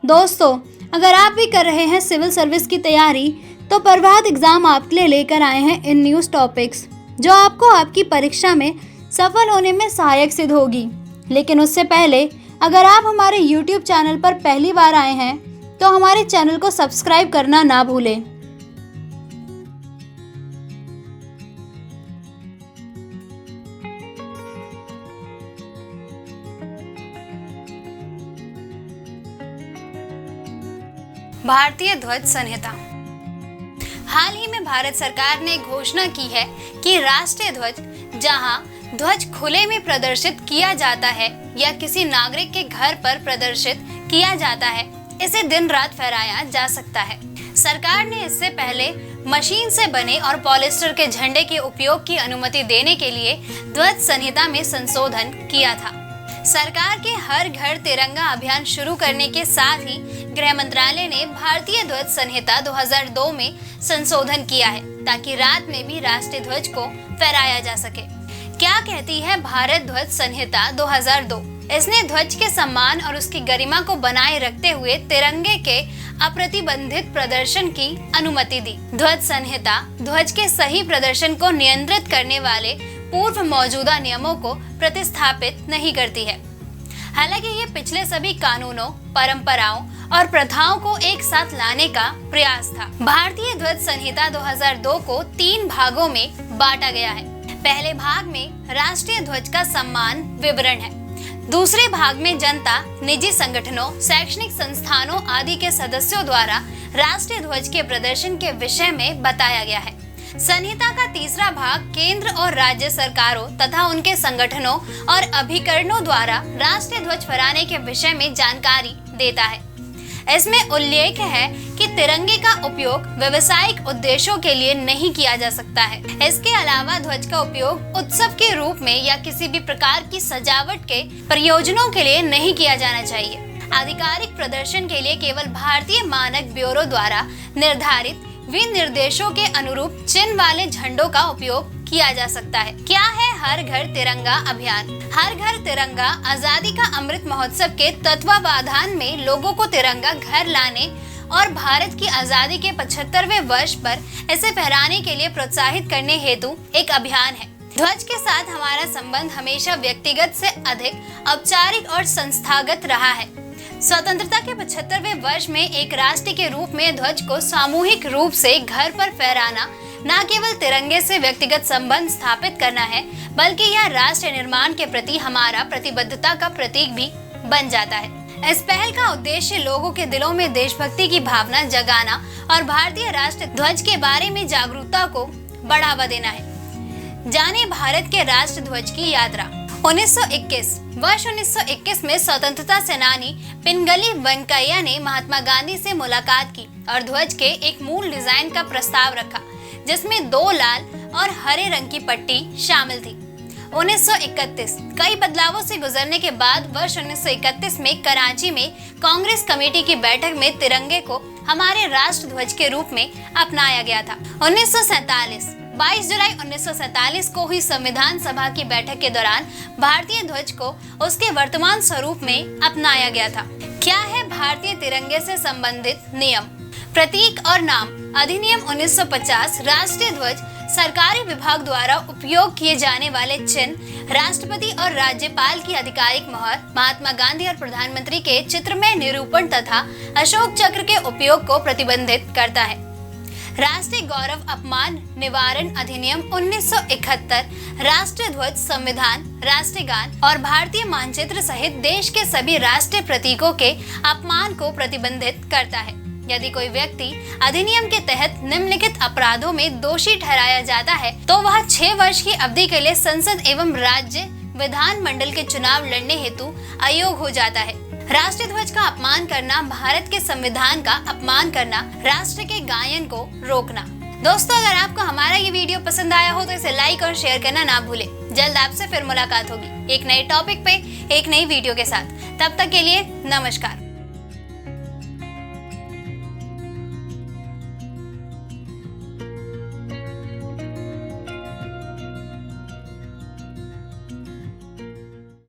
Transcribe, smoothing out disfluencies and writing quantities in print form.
दोस्तों, अगर आप भी कर रहे हैं सिविल सर्विस की तैयारी तो प्रभात एग्जाम आपके लिए लेकर आए हैं इन न्यूज़ टॉपिक्स जो आपको आपकी परीक्षा में सफल होने में सहायक सिद्ध होगी। लेकिन उससे पहले अगर आप हमारे YouTube चैनल पर पहली बार आए हैं तो हमारे चैनल को सब्सक्राइब करना ना भूलें। भारतीय ध्वज संहिता। हाल ही में भारत सरकार ने घोषणा की है कि राष्ट्रीय ध्वज जहां ध्वज खुले में प्रदर्शित किया जाता है या किसी नागरिक के घर पर प्रदर्शित किया जाता है, इसे दिन रात फहराया जा सकता है। सरकार ने इससे पहले मशीन से बने और पॉलिस्टर के झंडे के उपयोग की अनुमति देने के लिए ध्वज संहिता में संशोधन किया था। सरकार के हर घर तिरंगा अभियान शुरू करने के साथ ही गृह मंत्रालय ने भारतीय ध्वज संहिता 2002 में संशोधन किया है ताकि रात में भी राष्ट्रीय ध्वज को फहराया जा सके। क्या कहती है भारत ध्वज संहिता 2002? इसने ध्वज के सम्मान और उसकी गरिमा को बनाए रखते हुए तिरंगे के अप्रतिबंधित प्रदर्शन की अनुमति दी। ध्वज संहिता ध्वज के सही प्रदर्शन को नियंत्रित करने वाले पूर्व मौजूदा नियमों को प्रतिस्थापित नहीं करती है। हालांकि ये पिछले सभी कानूनों, परंपराओं और प्रथाओं को एक साथ लाने का प्रयास था। भारतीय ध्वज संहिता 2002 को 3 भागों में बांटा गया है। पहले भाग में राष्ट्रीय ध्वज का सम्मान विवरण है। दूसरे भाग में जनता, निजी संगठनों, शैक्षणिक संस्थानों आदि के सदस्यों द्वारा राष्ट्रीय ध्वज के प्रदर्शन के विषय में बताया गया है। संहिता का तीसरा भाग केंद्र और राज्य सरकारों तथा उनके संगठनों और अभिकरणों द्वारा राष्ट्रीय ध्वज फहराने के विषय में जानकारी देता है। इसमें उल्लेख है कि तिरंगे का उपयोग व्यवसायिक उद्देश्यों के लिए नहीं किया जा सकता है। इसके अलावा ध्वज का उपयोग उत्सव के रूप में या किसी भी प्रकार की सजावट के प्रयोजनों के लिए नहीं किया जाना चाहिए। आधिकारिक प्रदर्शन के लिए केवल भारतीय मानक ब्यूरो द्वारा निर्धारित विनिर्देशों के अनुरूप चिन्ह वाले झंडों का उपयोग किया जा सकता है। क्या है हर घर तिरंगा अभियान? हर घर तिरंगा आजादी का अमृत महोत्सव के तत्वावधान में लोगों को तिरंगा घर लाने और भारत की आजादी के 75वें वर्ष पर इसे फहराने के लिए प्रोत्साहित करने हेतु एक अभियान है। ध्वज के साथ हमारा संबंध हमेशा व्यक्तिगत से अधिक औपचारिक और संस्थागत रहा है। स्वतंत्रता के 75वें वर्ष में एक राष्ट्र के रूप में ध्वज को सामूहिक रूप से घर पर फहराना न केवल तिरंगे से व्यक्तिगत संबंध स्थापित करना है, बल्कि यह राष्ट्र निर्माण के प्रति हमारा प्रतिबद्धता का प्रतीक भी बन जाता है। इस पहल का उद्देश्य लोगों के दिलों में देशभक्ति की भावना जगाना और भारतीय राष्ट्र ध्वज के बारे में जागरूकता को बढ़ावा देना है। जाने भारत के राष्ट्र ध्वज की यात्रा। 1921 वर्ष 1921 में स्वतंत्रता सेनानी पिंगली वेंकैया ने महात्मा गांधी से मुलाकात की और ध्वज के एक मूल डिजाइन का प्रस्ताव रखा जिसमें 2 लाल और हरे रंग की पट्टी शामिल थी। 1931 कई बदलावों से गुजरने के बाद वर्ष 1931 में कराची में कांग्रेस कमेटी की बैठक में तिरंगे को हमारे राष्ट्र ध्वज के रूप में अपनाया गया था। 1947 22 जुलाई 1947 को हुई संविधान सभा की बैठक के दौरान भारतीय ध्वज को उसके वर्तमान स्वरूप में अपनाया गया था। क्या है भारतीय तिरंगे से संबंधित नियम, प्रतीक और नाम? अधिनियम 1950 राष्ट्रीय ध्वज सरकारी विभाग द्वारा उपयोग किए जाने वाले चिन्ह, राष्ट्रपति और राज्यपाल की आधिकारिक मोहर, महात्मा गांधी और प्रधानमंत्री के चित्रमय निरूपण तथा अशोक चक्र के उपयोग को प्रतिबंधित करता है। राष्ट्रीय गौरव अपमान निवारण अधिनियम 1971 राष्ट्रीय ध्वज, संविधान, राष्ट्रीय गान और भारतीय मानचित्र सहित देश के सभी राष्ट्रीय प्रतीकों के अपमान को प्रतिबंधित करता है। यदि कोई व्यक्ति अधिनियम के तहत निम्नलिखित अपराधों में दोषी ठहराया जाता है तो वह 6 वर्ष की अवधि के लिए संसद एवं राज्य विधान मंडल के चुनाव लड़ने हेतु अयोग्य हो जाता है। राष्ट्रीय ध्वज का अपमान करना, भारत के संविधान का अपमान करना, राष्ट्र के गायन को रोकना। दोस्तों, अगर आपको हमारा ये वीडियो पसंद आया हो तो इसे लाइक और शेयर करना ना भूलें। जल्द आपसे फिर मुलाकात होगी एक नए टॉपिक पे, एक नई वीडियो के साथ। तब तक के लिए नमस्कार।